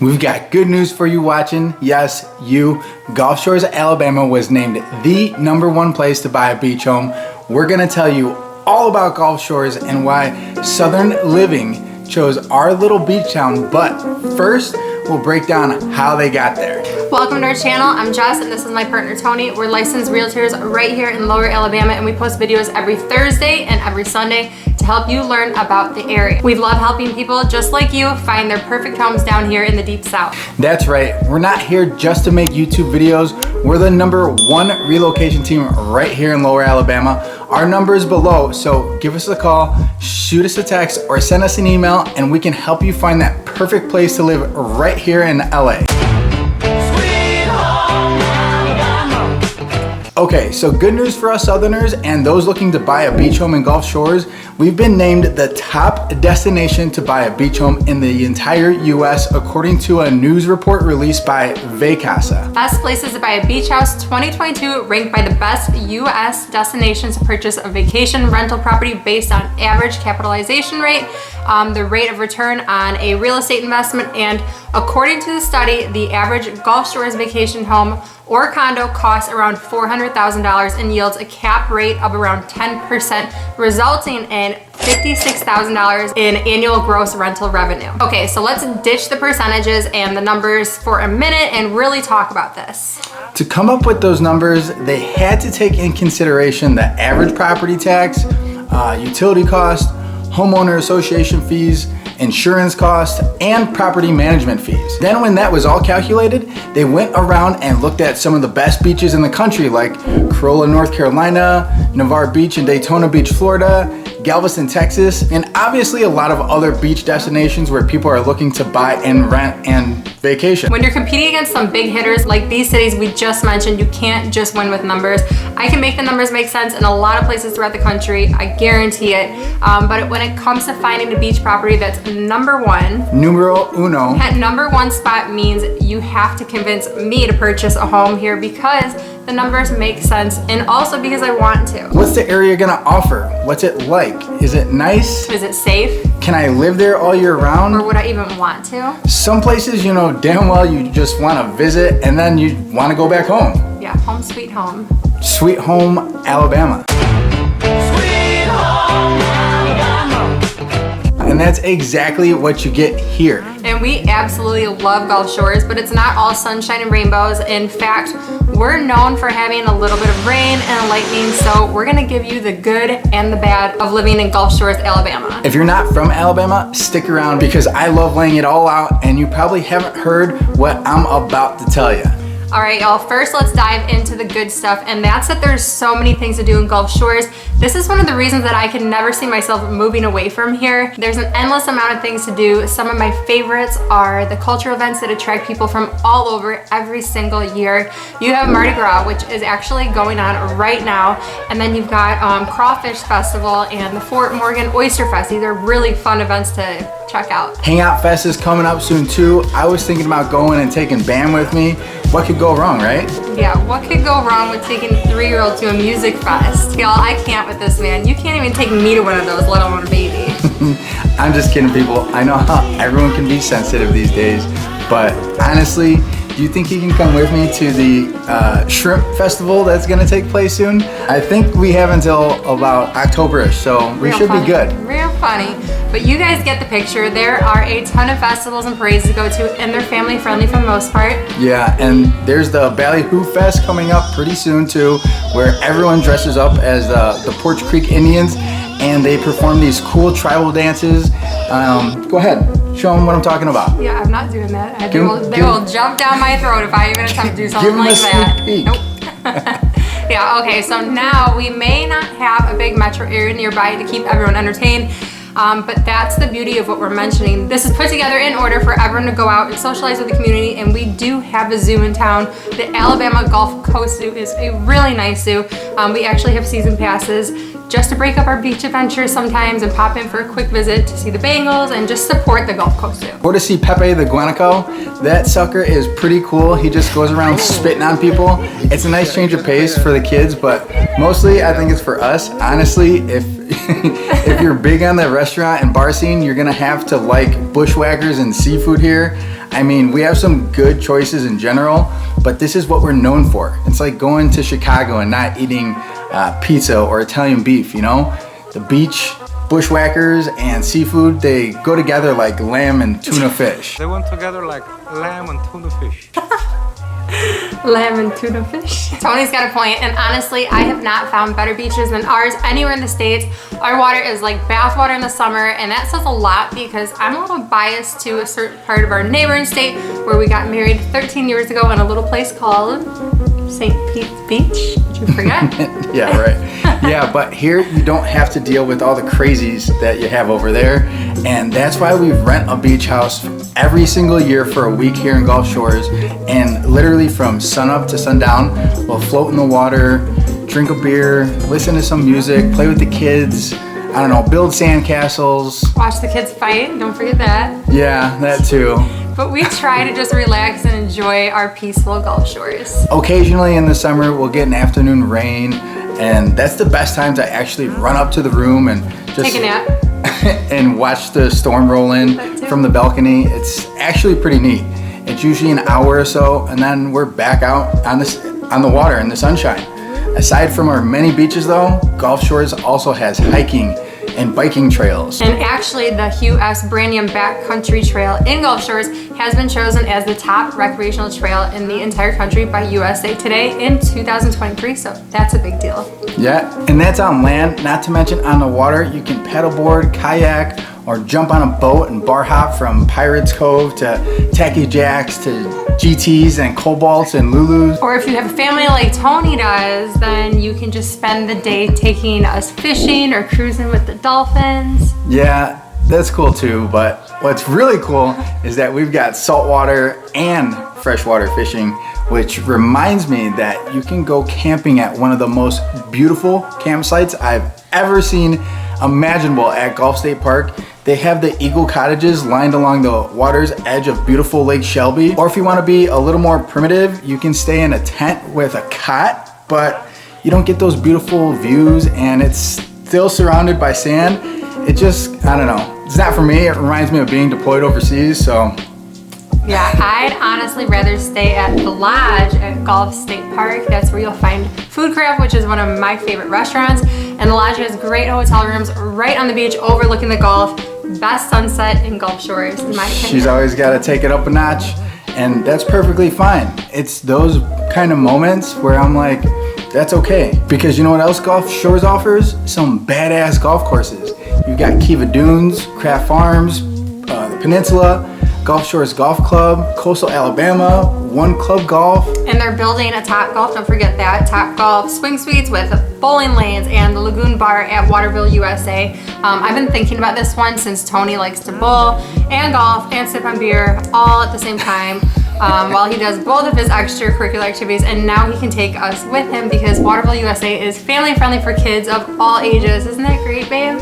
We've got good news for you watching. Yes, you. Gulf Shores, Alabama was named the #1 place to buy a beach home. We're gonna tell you all about Gulf Shores and why Southern Living chose our little beach town. But first, we'll break down how they got there. Welcome to our channel. I'm Jess and this is my partner Tony. We're licensed realtors right here in Lower Alabama, and we post videos every Thursday and every Sunday to help you learn about the area. We love helping people just like you find their perfect homes down here in the Deep South. That's right. We're not here just to make YouTube videos. We're the #1 relocation team right here in Lower Alabama. Our number is below, so give us a call, shoot us a text, or send us an email, and we can help you find that perfect place to live right here in LA. Okay, so good news for us Southerners and those looking to buy a beach home in Gulf Shores. We've been named the top destination to buy a beach home in the entire US according to a news report released by Vacasa. Best places to buy a beach house 2022 ranked by the best US destinations to purchase a vacation rental property based on average capitalization rate, the rate of return on a real estate investment, and according to the study, the average Gulf Shores vacation home or condo costs around $400,000 and yields a cap rate of around 10%, resulting in $56,000 in annual gross rental revenue. Okay, so let's ditch the percentages and the numbers for a minute and really talk about this. To come up with those numbers, they had to take in consideration the average property tax, utility cost, homeowner association fees, insurance costs, and property management fees. Then when that was all calculated, they went around and looked at some of the best beaches in the country like Corolla, North Carolina, Navarre Beach and Daytona Beach, Florida, Galveston, Texas, and obviously a lot of other beach destinations where people are looking to buy and rent and vacation. When you're competing against some big hitters like these cities we just mentioned, you can't just win with numbers. I can make the numbers make sense in a lot of places throughout the country, I guarantee it. But when it comes to finding a beach property that's #1, numero uno, that #1 spot means you have to convince me to purchase a home here because the numbers make sense and also because I want to. What's the area gonna offer? What's it like? Is it nice? Is it safe? Can I live there all year round? Or would I even want to? Some places, you know damn well you just want to visit and then you want to go back home. Yeah, home sweet home. Sweet home, Alabama. Sweet home, Alabama. And that's exactly what you get here. And we absolutely love Gulf Shores, but it's not all sunshine and rainbows. In fact, we're known for having a little bit of rain and lightning, so we're gonna give you the good and the bad of living in Gulf Shores, Alabama. If you're not from Alabama, stick around because I love laying it all out and you probably haven't heard what I'm about to tell you. All right, y'all, first let's dive into the good stuff, and that's that there's so many things to do in Gulf Shores. This is one of the reasons that I can never see myself moving away from here. There's an endless amount of things to do. Some of my favorites are the cultural events that attract people from all over every single year. You have Mardi Gras, which is actually going on right now, and then you've got Crawfish Festival and the Fort Morgan Oyster Fest. These are really fun events to check out. Hangout Fest is coming up soon too. I was thinking about going and taking Bam with me. What could go wrong, right? Yeah, what could go wrong with taking a 3-year-old to a music fest? Y'all, I can't with this, man. You can't even take me to one of those, let alone a baby. I'm just kidding, people. I know how everyone can be sensitive these days, but honestly, do you think you can come with me to the shrimp festival that's gonna take place soon? I think we have until about October-ish, so we should be good. Real funny. But you guys get the picture. There are a ton of festivals and parades to go to, and they're family friendly for the most part. Yeah, and there's the Ballyhoo Fest coming up pretty soon too, where everyone dresses up as the Porch Creek Indians, and they perform these cool tribal dances. Go ahead, show them what I'm talking about. Yeah, I'm not doing that. They will jump down my throat if I even attempt to do something like that. Peek. Nope. Yeah, okay, so now we may not have a big metro area nearby to keep everyone entertained. But that's the beauty of what we're mentioning. This is put together in order for everyone to go out and socialize with the community, and we do have a zoo in town. The Alabama Gulf Coast Zoo is a really nice zoo. We actually have season passes just to break up our beach adventures sometimes and pop in for a quick visit to see the Bengals and just support the Gulf Coast Zoo. Or to see Pepe the Guanaco. That sucker is pretty cool. He just goes around spitting on people. It's a nice change of pace for the kids, but mostly I think it's for us. Honestly, if if you're big on the restaurant and bar scene, you're gonna have to like bushwhackers and seafood here. I mean, we have some good choices in general, but this is what we're known for. It's like going to Chicago and not eating pizza or Italian beef, you know? The beach, bushwhackers, and seafood, they go together like lamb and tuna fish. They went together like lamb and tuna fish. Lamb and tuna fish. Tony's got a point, and honestly, I have not found better beaches than ours anywhere in the States. Our water is like bath water in the summer, and that says a lot because I'm a little biased to a certain part of our neighboring state where we got married 13 years ago in a little place called St. Pete's Beach. Did you forget? Yeah, right. Yeah, but here you don't have to deal with all the crazies that you have over there, and that's why we rent a beach house every single year for a week here in Gulf Shores, and literally from sunup to sundown, we'll float in the water, drink a beer, listen to some music, play with the kids, I don't know, build sandcastles. Watch the kids fight, don't forget that. Yeah, that too. But we try to just relax and enjoy our peaceful Gulf Shores. Occasionally in the summer, we'll get an afternoon rain, and that's the best time to actually run up to the room and just take a nap. and watch the storm roll in from the balcony. It's actually pretty neat. It's usually an hour or so, and then we're back out on the water in the sunshine. Aside from our many beaches though, Gulf Shores also has hiking and biking trails. And actually the Hugh S. Brannium Backcountry Trail in Gulf Shores has been chosen as the top recreational trail in the entire country by USA Today in 2023, so that's a big deal. Yeah, and that's on land, not to mention on the water. You can paddleboard, kayak, or jump on a boat and bar hop from Pirates Cove to Tacky Jacks to GTs and Cobalts and Lulus. Or if you have a family like Tony does, then you can just spend the day taking us fishing or cruising with the dolphins. Yeah, that's cool too, but what's really cool is that we've got saltwater and freshwater fishing, which reminds me that you can go camping at one of the most beautiful campsites I've ever seen imaginable at Gulf State Park. They have the Eagle Cottages lined along the water's edge of beautiful Lake Shelby. Or if you want to be a little more primitive, you can stay in a tent with a cot, but you don't get those beautiful views and it's still surrounded by sand. It just, I don't know. It's not for me. It reminds me of being deployed overseas, so. Yeah, I'd honestly rather stay at the Lodge at Gulf State Park. That's where you'll find Food Craft, which is one of my favorite restaurants. And the Lodge has great hotel rooms right on the beach overlooking the Gulf. Best sunset in Gulf Shores, in my opinion. She's always got to take it up a notch, and that's perfectly fine. It's those kind of moments where I'm like, that's okay. Because you know what else Gulf Shores offers? Some badass golf courses. You've got Kiva Dunes, Craft Farms, the Peninsula, Gulf Shores Golf Club, Coastal Alabama, One Club Golf. And they're building a Top Golf, don't forget that, Top Golf swing suites with bowling lanes and the Lagoon Bar at WATERVILLE, USA. I've been thinking about this one since Tony likes to bowl and golf and sip on beer all at the same time while he does both of his extracurricular activities, and now he can take us with him because WATERVILLE, USA is family friendly for kids of all ages. Isn't that great, babe?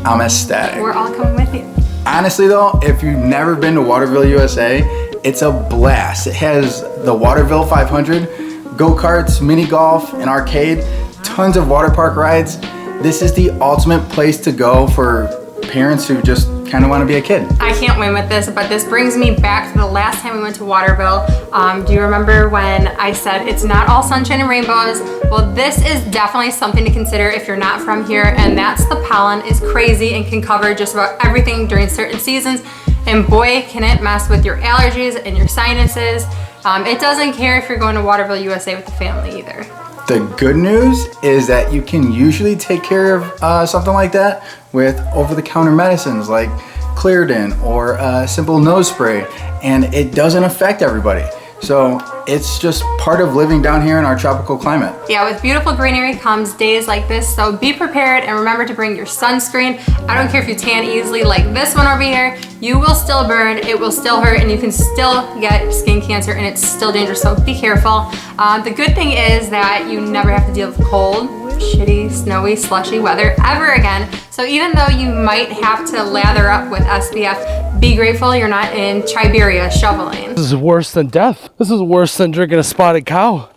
I'm ecstatic. We're all coming with you. Honestly though, if you've never been to WATERVILLE, USA, it's a blast. It has the WATERVILLE 500, go-karts, mini golf, an arcade, tons of water park rides. This is the ultimate place to go for parents who just kind of want to be a kid. I can't win with this, but this brings me back to the last time we went to WATERVILLE. Do you remember when I said it's not all sunshine and rainbows? Well, this is definitely something to consider if you're not from here, and that's the pollen is crazy and can cover just about everything during certain seasons. And boy, can it mess with your allergies and your sinuses. It doesn't care if you're going to WATERVILLE, USA with the family either. The good news is that you can usually take care of something like that with over-the-counter medicines like Claritin or a simple nose spray, and it doesn't affect everybody. So it's just part of living down here in our tropical climate. Yeah, with beautiful greenery comes days like this, so be prepared and remember to bring your sunscreen. I don't care if you tan easily like this one over here, you will still burn, it will still hurt, and you can still get skin cancer, and it's still dangerous, so be careful. The good thing is that you never have to deal with cold, shitty, snowy, slushy weather ever again. So even though you might have to lather up with SPF, be grateful you're not in Siberia shoveling. This is worse than death. This is worse than drinking a spotted cow.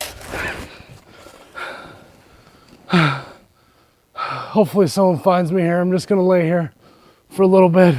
Hopefully someone finds me here. I'm just gonna lay here for a little bit.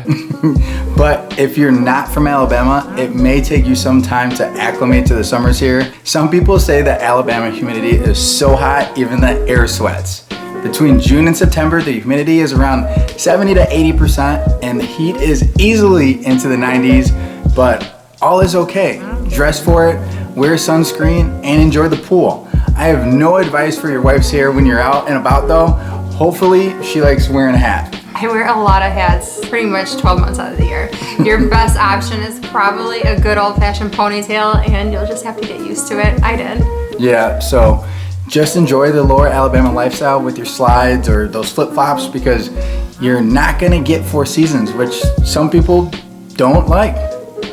But if you're not from Alabama, it may take you some time to acclimate to the summers here. Some people say that Alabama humidity is so hot, even the air sweats. Between June and September, the humidity is around 70 to 80%, and the heat is easily into the 90s, but all is okay. Dress for it, wear sunscreen, and enjoy the pool. I have no advice for your wife's hair when you're out and about though. Hopefully, she likes wearing a hat. I wear a lot of hats pretty much 12 months out of the year. Your best option is probably a good old-fashioned ponytail, and you'll just have to get used to it. I did. Yeah, so just enjoy the lower Alabama lifestyle with your slides or those flip-flops, because you're not gonna get 4 seasons, which some people don't like.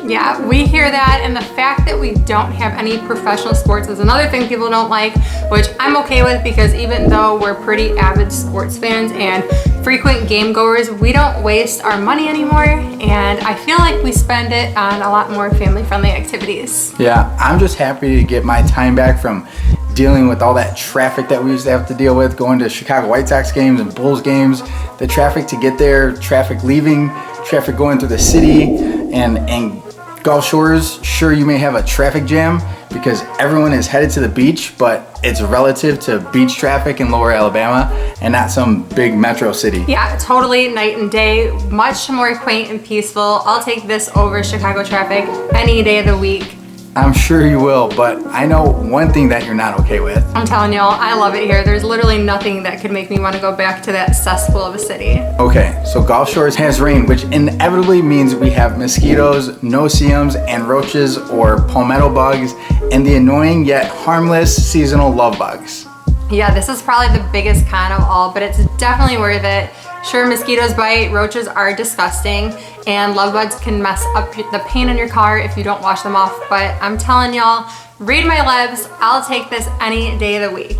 Yeah, we hear that, and the fact that we don't have any professional sports is another thing people don't like, which I'm okay with, because even though we're pretty avid sports fans and frequent game goers, we don't waste our money anymore, and I feel like we spend it on a lot more family-friendly activities. Yeah, I'm just happy to get my time back from dealing with all that traffic that we used to have to deal with, going to Chicago White Sox games and Bulls games, the traffic to get there, traffic leaving, traffic going through the city, and Gulf Shores, sure, you may have a traffic jam because everyone is headed to the beach, but it's relative to beach traffic in lower Alabama and not some big metro city. Yeah, totally night and day, much more quaint and peaceful. I'll take this over Chicago traffic any day of the week. I'm sure you will, but I know one thing that you're not okay with. I'm telling y'all, I love it here. There's literally nothing that could make me want to go back to that cesspool of a city. Okay, so Gulf Shores has rain, which inevitably means we have mosquitoes, no-see-ums, and roaches or palmetto bugs, and the annoying yet harmless seasonal love bugs. Yeah, this is probably the biggest con of all, but it's definitely worth it. Sure, mosquitoes bite, roaches are disgusting, and love bugs can mess up the paint on your car if you don't wash them off, but I'm telling y'all, read my lips, I'll take this any day of the week.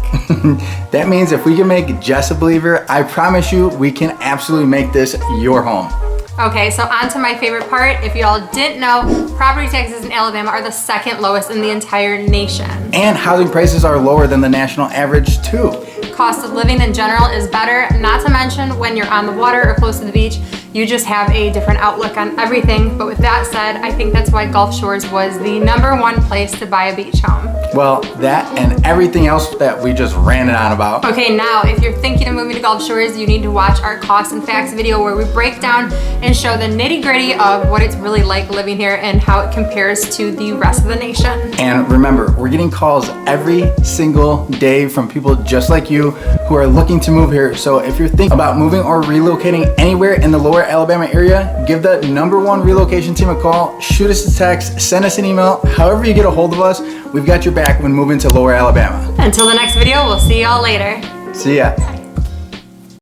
That means if we can make Jess a believer, I promise you we can absolutely make this your home. Okay, so on to my favorite part. If y'all didn't know, property taxes in Alabama are the second lowest in the entire nation. And housing prices are lower than the national average too. Cost of living in general is better, not to mention when you're on the water or close to the beach, you just have a different outlook on everything. But with that said, I think that's why Gulf Shores was the #1 place to buy a beach home. Well, that and everything else that we just ranted on about. Okay, now if you're thinking of moving to Gulf Shores, you need to watch our costs and facts video where we break down and show the nitty-gritty of what it's really like living here and how it compares to the rest of the nation. And remember, we're getting calls every single day from people just like you who are looking to move here. So if you're thinking about moving or relocating anywhere in the lower Alabama area, give the #1 relocation team a call, shoot us a text, send us an email, however you get a hold of us, we've got your back when moving to lower Alabama. Until the next video, we'll see y'all later. See ya.